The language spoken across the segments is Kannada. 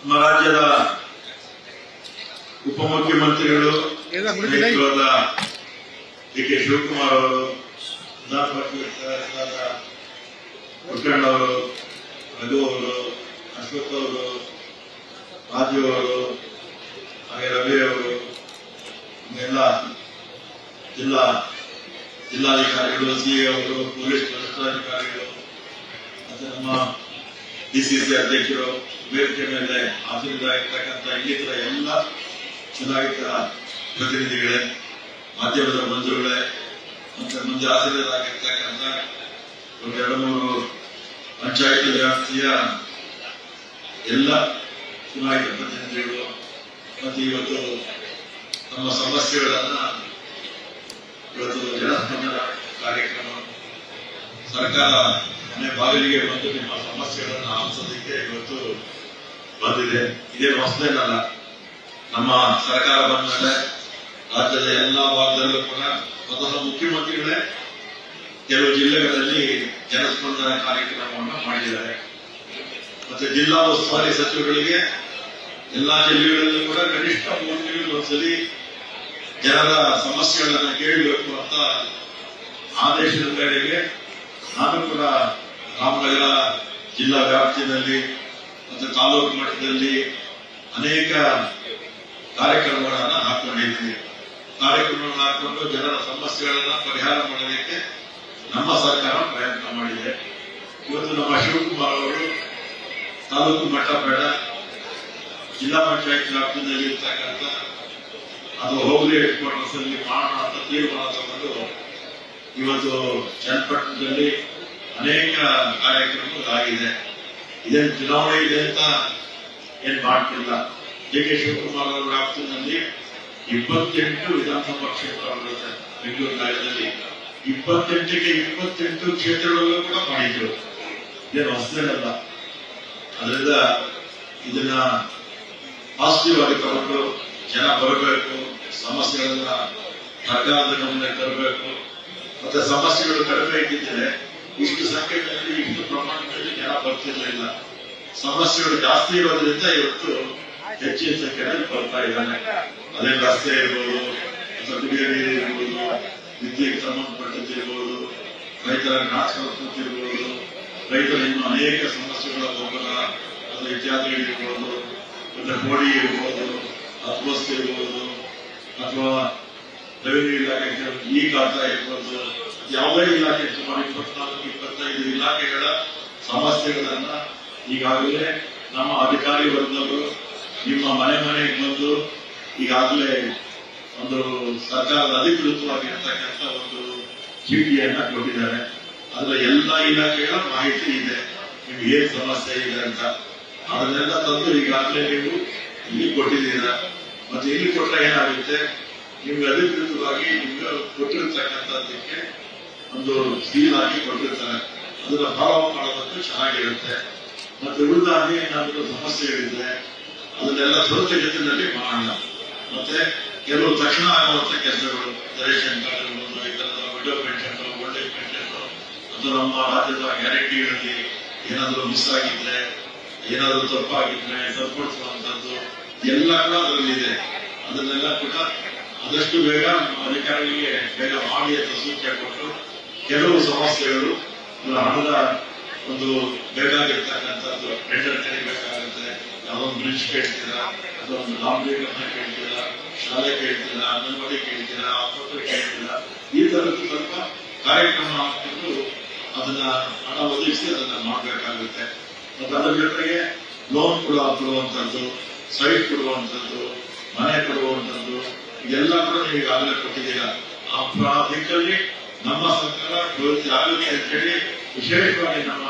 ನಮ್ಮ ರಾಜ್ಯದ ಉಪಮುಖ್ಯಮಂತ್ರಿಗಳು ಡಿ.ಕೆ. ಶಿವಕುಮಾರ್ ಅವರು, ವಿಧಾನ ಪರಿಷತ್ ಮುಖಂಡವರು, ರಘು ಅವರು, ಅಶ್ವಥ್ ಅವರು, ರಾಜು ಅವರು, ಹಾಗೆ ರವಿ ಅವರು, ಎಲ್ಲ ಜಿಲ್ಲಾಧಿಕಾರಿಗಳು, ಸಿಎ ಅವರು, ಪೊಲೀಸ್ ವರಿಷ್ಠಾಧಿಕಾರಿಗಳು, ಮತ್ತೆ ನಮ್ಮ ಡಿಸಿಸಿ ಅಧ್ಯಕ್ಷರು, ವೇದಿಕೆ ಮೇಲೆ ಹಾಜರಿರ್ತಕ್ಕಂಥ ಇನ್ನಿತರ ಎಲ್ಲ ಚುನಾಯಿತ ಪ್ರತಿನಿಧಿಗಳೇ, ಮಾಧ್ಯಮದ ಬಂಧುಗಳೇ, ಮತ್ತೆ ಮುಂದೆ ಹಾಜರಾಗಿರ್ತಕ್ಕಂಥ ಒಂದು 2-3 ಪಂಚಾಯತ್ ವ್ಯಾಪ್ತಿಯ ಎಲ್ಲ ಚುನಾಯಿತ ಪ್ರತಿನಿಧಿಗಳು, ಮತ್ತು ಇವತ್ತು ನಮ್ಮ ಸಮಸ್ಯೆಗಳನ್ನ ಜನಸ್ಪಂದನ ಕಾರ್ಯಕ್ರಮ ಸರ್ಕಾರ ಮನೆ ಬಾಗಿಲಿಗೆ ಬಂದು ನಿಮ್ಮ ಸಮಸ್ಯೆಗಳನ್ನು ಆಲಿಸೋದಕ್ಕೆ ಇವತ್ತು ಬಂದಿದೆ. ಇದೇನು ಹೊಸದೇನಲ್ಲ. ನಮ್ಮ ಸರ್ಕಾರ ಬಂದ ಮೇಲೆ ರಾಜ್ಯದ ಎಲ್ಲಾ ಭಾಗದಲ್ಲೂ ಕೂಡ ಸ್ವತಃ ಮುಖ್ಯಮಂತ್ರಿಗಳೇ ಕೆಲವು ಜಿಲ್ಲೆಗಳಲ್ಲಿ ಜನಸ್ಪಂದನ ಕಾರ್ಯಕ್ರಮವನ್ನು ಮಾಡಿದ್ದಾರೆ. ಮತ್ತೆ ಜಿಲ್ಲಾ ಉಸ್ತುವಾರಿ ಸಚಿವರಿಗೆ ಎಲ್ಲಾ ಜಿಲ್ಲೆಗಳಲ್ಲೂ ಕೂಡ ಕನಿಷ್ಠ 3 ತಿಂಗಳಿಗೊಂದ್ಸಲಿ ಜನರ ಸಮಸ್ಯೆಗಳನ್ನು ಕೇಳಬೇಕು ಅಂತ ಆದೇಶದ ಮೇರೆಗೆ ನಾನು ಕೂಡ ರಾಮನಗರ ಜಿಲ್ಲಾ ವ್ಯಾಪ್ತಿಯಲ್ಲಿ ಮತ್ತು ತಾಲೂಕು ಮಟ್ಟದಲ್ಲಿ ಅನೇಕ ಕಾರ್ಯಕ್ರಮಗಳನ್ನು ಹಾಕೊಂಡಿದ್ದೀನಿ. ಕಾರ್ಯಕ್ರಮಗಳನ್ನು ಹಾಕೊಂಡು ಜನರ ಸಮಸ್ಯೆಗಳನ್ನು ಪರಿಹಾರ ಮಾಡಲಿಕ್ಕೆ ನಮ್ಮ ಸರ್ಕಾರ ಪ್ರಯತ್ನ ಮಾಡಿದೆ. ಇವತ್ತು ನಮ್ಮ ಶಿವಕುಮಾರ್ ಅವರು ತಾಲೂಕು ಮಟ್ಟ ಬೇಡ, ಜಿಲ್ಲಾ ಪಂಚಾಯತ್ ವ್ಯಾಪ್ತಿಯಲ್ಲಿ ಇರ್ತಕ್ಕಂಥ ಅದು ಹೋಬಳಿ ಹೆಡ್ ಕ್ವಾರ್ಟರ್ಸ್ ಅಲ್ಲಿ ಮಾಡೋಣ ಅಂತ ತೀರ್ಮಾನ ತಗೊಂಡು ಇವತ್ತು ಚನ್ನಪಟ್ಟಣದಲ್ಲಿ ಅನೇಕ ಕಾರ್ಯಕ್ರಮಗಳಾಗಿದೆ. ಇದೇನು ಚುನಾವಣೆ ಇದೆ ಅಂತ ಏನ್ ಮಾಡ್ತಿಲ್ಲ. ಡಿ.ಕೆ. ಶಿವಕುಮಾರ್ ಅವರ ವ್ಯಾಪ್ತಿಯಲ್ಲಿ 28 ವಿಧಾನಸಭಾ ಕ್ಷೇತ್ರ ಬರುತ್ತೆ. ಬೆಂಗಳೂರು ನಗರದಲ್ಲಿ 28ಕ್ಕೆ 28 ಕ್ಷೇತ್ರಗಳಲ್ಲೂ ಕೂಡ ಮಾಡಿದ್ರು. ಇದೇನು ಹೊಸದೇನಲ್ಲ. ಅದರಿಂದ ಇದನ್ನ ಪಾಸಿಟಿವ್ ಆಗಿ ತಗೊಂಡು ಜನ ಬರಬೇಕು, ಸಮಸ್ಯೆಗಳನ್ನ ಸರ್ಕಾರದ ಗಮನಕ್ಕೆ ತರಬೇಕು. ಮತ್ತೆ ಸಮಸ್ಯೆಗಳು ಕಡಿಮೆ ಇದ್ದಿದ್ರೆ ಇಷ್ಟು ಸಂಖ್ಯೆಯಲ್ಲಿ ಇಷ್ಟು ಪ್ರಮಾಣದಲ್ಲಿ ಜನ ಬರ್ತಿರ್ಲಿಲ್ಲ. ಸಮಸ್ಯೆಗಳು ಜಾಸ್ತಿ ಇರೋದ್ರಿಂದ ಇವತ್ತು ಹೆಚ್ಚಿನ ಸಂಖ್ಯೆಯಲ್ಲಿ ಬರ್ತಾ ಇದ್ದಾನೆ. ಅದೇ ರಸ್ತೆ ಇರ್ಬೋದು, ಅಥವಾ ಕುಡಿಯೋ ನೀರು ಇರ್ಬೋದು, ವಿದ್ಯೆಗೆ ಸಂಬಂಧಪಟ್ಟದ್ದಿರ್ಬೋದು, ರೈತರ ನಾಶವಸ್ತುತಿ ಇರ್ಬೋದು, ರೈತರ ಇನ್ನು ಅನೇಕ ಸಮಸ್ಯೆಗಳ ಗೊಬ್ಬರ ಅಥವಾ ಇತ್ಯಾದಿಗಳಿರ್ಬೋದು, ಮತ್ತೆ ಕೋಡಿ ಇರ್ಬೋದು, ಅಸ್ವಸ್ಥ ಇರ್ಬೋದು, ಅಥವಾ ರೆವಿನ್ಯೂ ಇಲಾಖೆ ಈ ಖಾತಾ ಇರ್ಬೋದು, ಯಾವುದೇ ಇಲಾಖೆ ಸುಮಾರು 24-25 ಇಲಾಖೆಗಳ ಸಮಸ್ಯೆಗಳನ್ನ ಈಗಾಗಲೇ ನಮ್ಮ ಅಧಿಕಾರಿ ವರ್ಗದವರು ನಿಮ್ಮ ಮನೆಗೆ ಬಂದು ಈಗಾಗಲೇ ಒಂದು ಸರ್ಕಾರದ ಅಧಿಕೃತವಾಗಿರ್ತಕ್ಕಂಥ ಒಂದು ಚೀಟಿಯನ್ನ ಕೊಟ್ಟಿದ್ದಾರೆ. ಅದರ ಎಲ್ಲ ಇಲಾಖೆಗಳ ಮಾಹಿತಿ ಇದೆ, ನಿಮ್ಗೆ ಏನ್ ಸಮಸ್ಯೆ ಇದೆ ಅಂತ. ಅದನ್ನೆಲ್ಲ ತಂದು ಈಗಾಗಲೇ ನೀವು ಇಲ್ಲಿ ಕೊಟ್ಟಿದ್ದೀರಾ. ಮತ್ತೆ ಇಲ್ಲಿ ಕೊಟ್ಟರೆ ಏನಾಗುತ್ತೆ, ನಿಮ್ಗೆ ಅಧಿಕೃತವಾಗಿ ನಿಮ್ಗೆ ಕೊಟ್ಟಿರ್ತಕ್ಕಂಥದ್ದಕ್ಕೆ ಒಂದು ಸೀಲ್ ಹಾಕಿ ಕೊಟ್ಟಿರ್ತಾರೆ. ಅದನ್ನ ಫಾಲೋ ಮಾಡೋದಕ್ಕೆ ಚೆನ್ನಾಗಿರುತ್ತೆ. ಮತ್ತೆ ಉಳಿದಾಗಿ ಏನಾದರೂ ಸಮಸ್ಯೆಗಳಿದ್ರೆ ಅದನ್ನೆಲ್ಲ ತ್ವರಿತಗತಿಯಲ್ಲಿ ಮಾಡೋಣ. ಮತ್ತೆ ಕೆಲವು ತಕ್ಷಣ ಆಗುವಂತ ಕೆಲಸಗಳು, ರೇಷನ್ ಕಾರ್ಡ್ ಇರ್ಬೋದು, ಈ ತರದ widow pension, old age pension, ಅಥವಾ ನಮ್ಮ ರಾಜ್ಯದ ಗ್ಯಾರಂಟಿಗಳಲ್ಲಿ ಏನಾದರೂ ಮಿಸ್ ಆಗಿದ್ರೆ, ಏನಾದರೂ ತಪ್ಪಾಗಿದ್ರೆ ಸರಿಪಡಿಸುವಂತದ್ದು ಎಲ್ಲ ಕೂಡ ಅದರಲ್ಲಿದೆ. ಅದನ್ನೆಲ್ಲ ಕೂಡ ಆದಷ್ಟು ಬೇಗ ಅಧಿಕಾರಿಗಳಿಗೆ ಬೇಗ ಮಾಡಿ ಅಂತ ಸೂಚನೆ ಕೊಟ್ಟು, ಕೆಲವು ಸಮಸ್ಯೆಗಳು ಹಣದ ಒಂದು ಬೇಕಾಗಿರ್ತಕ್ಕಂಥದ್ದು, ಟೆಂಡರ್ ಕರಿಬೇಕಾಗುತ್ತೆ, ಯಾವ್ದೊಂದು ಬ್ರಿಡ್ಜ್ ಕೇಳ್ತೀರಾ, ಅಥವಾ ಒಂದು ಲಾಂಬ್ರೀಕರಣ ಕೇಳ್ತೀರಾ, ಶಾಲೆ ಕೇಳ್ತೀರಾ, ಅಂಗನವಾಡಿ ಕೇಳ್ತೀರಾ, ಆಸ್ಪತ್ರೆ ಕೇಳ್ತೀರಾ, ಈ ತರದ್ದು ಸ್ವಲ್ಪ ಕಾರ್ಯಕ್ರಮ ಹಾಕಿಕೊಂಡು ಅದನ್ನ ಹಣ ಒದಗಿಸಿ ಅದನ್ನ ಮಾಡಬೇಕಾಗುತ್ತೆ. ಮತ್ತೆ ಅದರ ಜೊತೆಗೆ ಲೋನ್ ಕೊಡುವಂಥದ್ದು, ಸೈಟ್ ಕೊಡುವಂಥದ್ದು, ಮನೆ ಕೊಡುವಂಥದ್ದು, ಇದೆಲ್ಲ ಕೂಡ ನೀವು ಈಗಾಗಲೇ ಕೊಟ್ಟಿದ್ದೀರಾ. ಆ ದಿಕ್ಕಲ್ಲಿ ನಮ್ಮ ಸರ್ಕಾರ ಪ್ರವೃತ್ತಿ ಆಗುತ್ತೆ ಅಂತ ಹೇಳಿ ವಿಶೇಷವಾಗಿ ನಮ್ಮ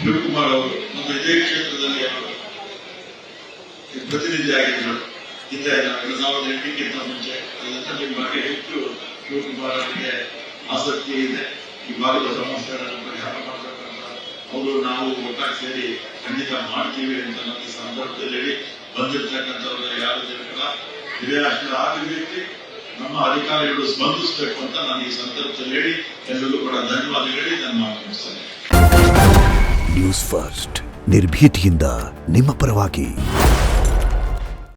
ಶಿವಕುಮಾರ್ ಅವರು ನಮ್ಮ ಇದೇ ಕ್ಷೇತ್ರದಲ್ಲಿ ಅವರು ಪ್ರತಿನಿಧಿಯಾಗಿದ್ದರು. ಹಿಂದೆ 2008ಕ್ಕಿಂತ ಮುಂಚೆ ಅದರಿಂದ ನಿಮ್ಮ ಬಗ್ಗೆ ಹೆಚ್ಚು ಶಿವಕುಮಾರ್ ಅವರಿಗೆ ಆಸಕ್ತಿ ಇದೆ. ಈ ಭಾಗದ ಸಮಸ್ಯೆಗಳನ್ನು ಪರಿಹಾರ ಮಾಡಬೇಕಂತ ಅವರು ನಾವು ಒಟ್ಟಾಗಿ ಸೇರಿ ಖಂಡಿತ ಮಾಡ್ತೀವಿ ಅಂತ ನಮ್ಮ ಸಂದರ್ಭದಲ್ಲಿ ಹೇಳಿ ಬಂದಿರ್ತಕ್ಕಂಥವ್ರು ಯಾರು ಜನ ಕೂಡ ಇದೇ ಅಷ್ಟು ಆಗಬೇಕು. ನಮ್ಮ ಅಧಿಕಾರಿಗಳು ಸ್ಪಂದಿಸಬೇಕು ಅಂತ ನಾನು ಈ ಸಂದರ್ಭದಲ್ಲಿ ಹೇಳಿ ಎಲ್ಲರಿಗೂ ಕೂಡ ಧನ್ಯವಾದ ಹೇಳಿ ನನ್ನ ಮಾತು ಮುಗಿಸ್ತೇನೆ. ನ್ಯೂಸ್ ಫಸ್ಟ್, ನಿರ್ಭೀತಿಯಿಂದ ನಿಮ್ಮ ಪರವಾಗಿ.